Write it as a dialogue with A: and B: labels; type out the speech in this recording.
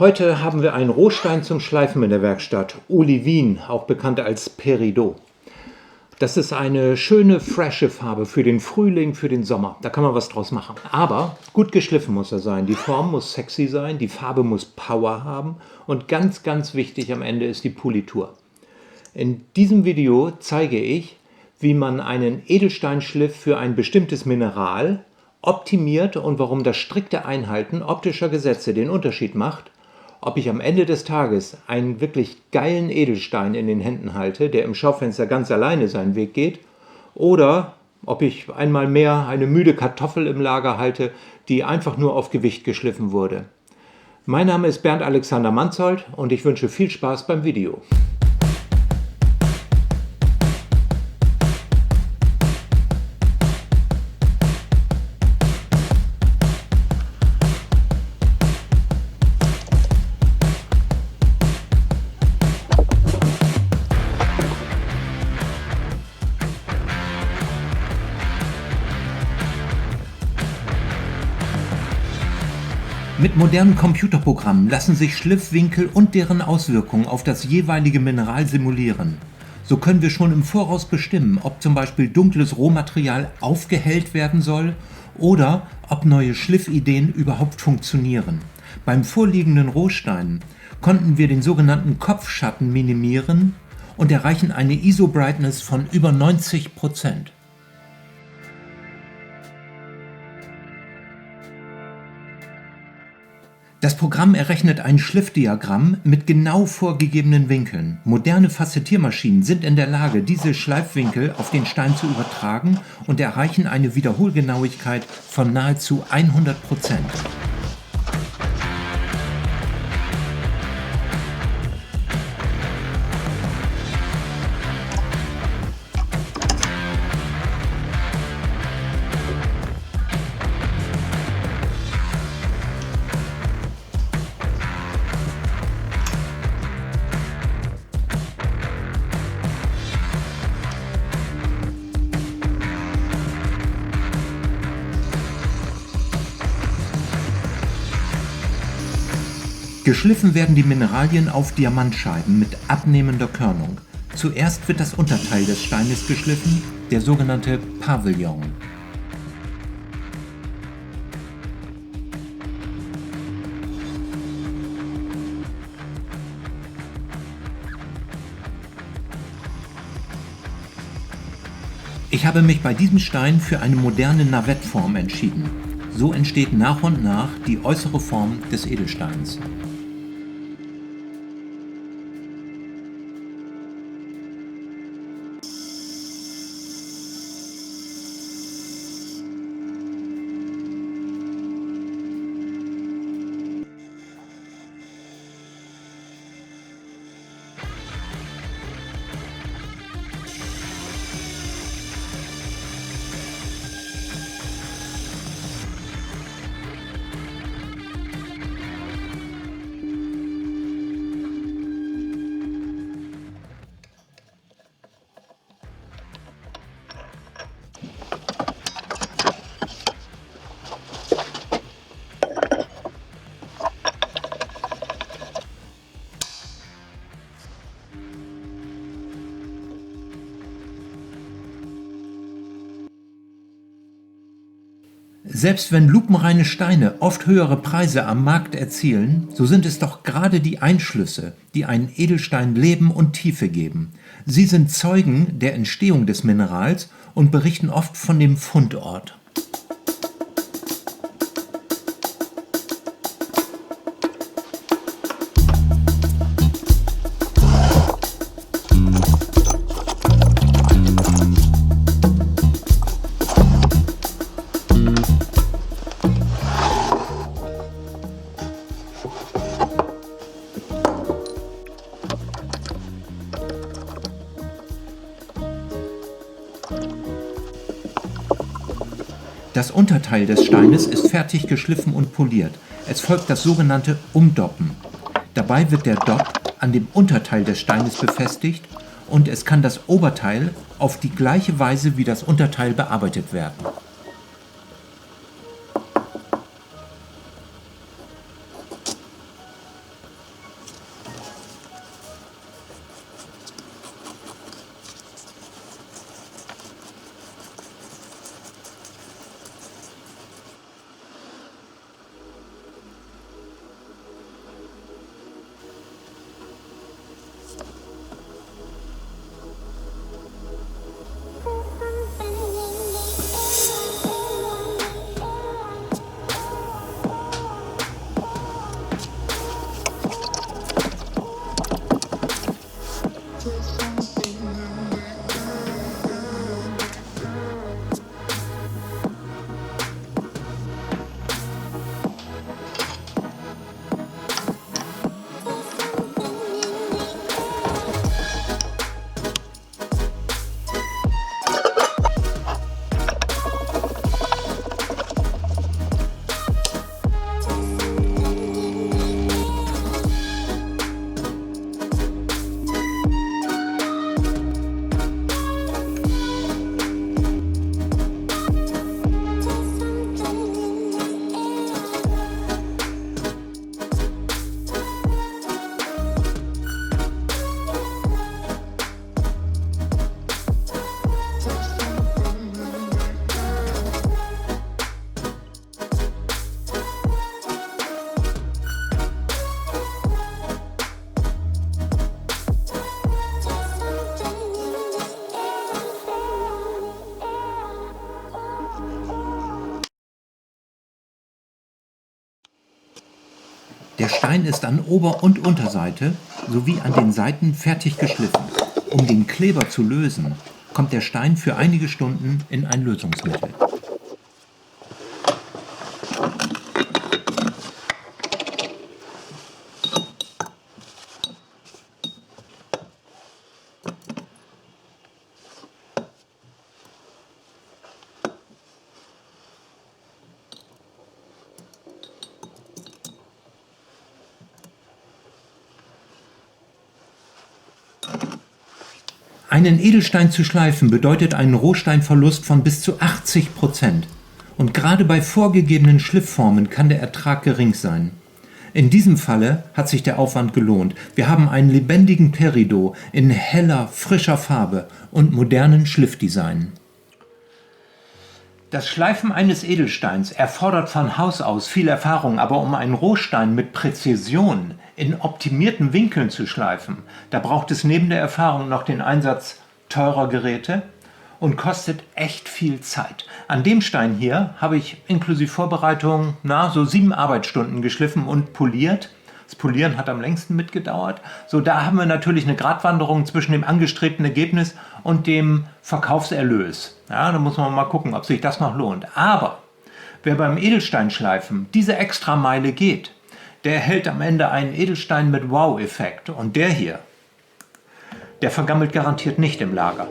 A: Heute haben wir einen Rohstein zum Schleifen in der Werkstatt, Olivin, auch bekannt als Peridot. Das ist eine schöne, frische Farbe für den Frühling, für den Sommer. Da kann man was draus machen. Aber gut geschliffen muss er sein. Die Form muss sexy sein, die Farbe muss Power haben und ganz, ganz wichtig am Ende ist die Politur. In diesem Video zeige ich, wie man einen Edelsteinschliff für ein bestimmtes Mineral optimiert und warum das strikte Einhalten optischer Gesetze den Unterschied macht, ob ich am Ende des Tages einen wirklich geilen Edelstein in den Händen halte, der im Schaufenster ganz alleine seinen Weg geht, oder ob ich einmal mehr eine müde Kartoffel im Lager halte, die einfach nur auf Gewicht geschliffen wurde. Mein Name ist Bernd Alexander Manzold und ich wünsche viel Spaß beim Video. Mit modernen Computerprogrammen lassen sich Schliffwinkel und deren Auswirkungen auf das jeweilige Mineral simulieren. So können wir schon im Voraus bestimmen, ob zum Beispiel dunkles Rohmaterial aufgehellt werden soll oder ob neue Schliffideen überhaupt funktionieren. Beim vorliegenden Rohstein konnten wir den sogenannten Kopfschatten minimieren und erreichen eine ISO-Brightness von über 90%. Das Programm errechnet ein Schliffdiagramm mit genau vorgegebenen Winkeln. Moderne Facettiermaschinen sind in der Lage, diese Schleifwinkel auf den Stein zu übertragen und erreichen eine Wiederholgenauigkeit von nahezu 100%. Geschliffen werden die Mineralien auf Diamantscheiben mit abnehmender Körnung. Zuerst wird das Unterteil des Steines geschliffen, der sogenannte Pavillon. Ich habe mich bei diesem Stein für eine moderne Navettform entschieden. So entsteht nach und nach die äußere Form des Edelsteins. Selbst wenn lupenreine Steine oft höhere Preise am Markt erzielen, so sind es doch gerade die Einschlüsse, die einen Edelstein Leben und Tiefe geben. Sie sind Zeugen der Entstehung des Minerals und berichten oft von dem Fundort. Das Unterteil des Steines ist fertig geschliffen und poliert. Es folgt das sogenannte Umdoppen. Dabei wird der Dopp an dem Unterteil des Steines befestigt und es kann das Oberteil auf die gleiche Weise wie das Unterteil bearbeitet werden. Der Stein ist an Ober- und Unterseite sowie an den Seiten fertig geschliffen. Um den Kleber zu lösen, kommt der Stein für einige Stunden in ein Lösungsmittel. Einen Edelstein zu schleifen bedeutet einen Rohsteinverlust von bis zu 80%. Und gerade bei vorgegebenen Schliffformen kann der Ertrag gering sein. In diesem Falle hat sich der Aufwand gelohnt. Wir haben einen lebendigen Peridot in heller, frischer Farbe und modernen Schliffdesign. Das Schleifen eines Edelsteins erfordert von Haus aus viel Erfahrung, aber um einen Rohstein mit Präzision in optimierten Winkeln zu schleifen, da braucht es neben der Erfahrung noch den Einsatz teurer Geräte und kostet echt viel Zeit. An dem Stein hier habe ich inklusive Vorbereitung so 7 Arbeitsstunden geschliffen und poliert. Das Polieren hat am längsten mitgedauert. So, da haben wir natürlich eine Gratwanderung zwischen dem angestrebten Ergebnis und dem Verkaufserlös. Ja, da muss man mal gucken, ob sich das noch lohnt. Aber wer beim Edelsteinschleifen diese Extrameile geht, der erhält am Ende einen Edelstein mit Wow-Effekt. Und der hier, der vergammelt garantiert nicht im Lager.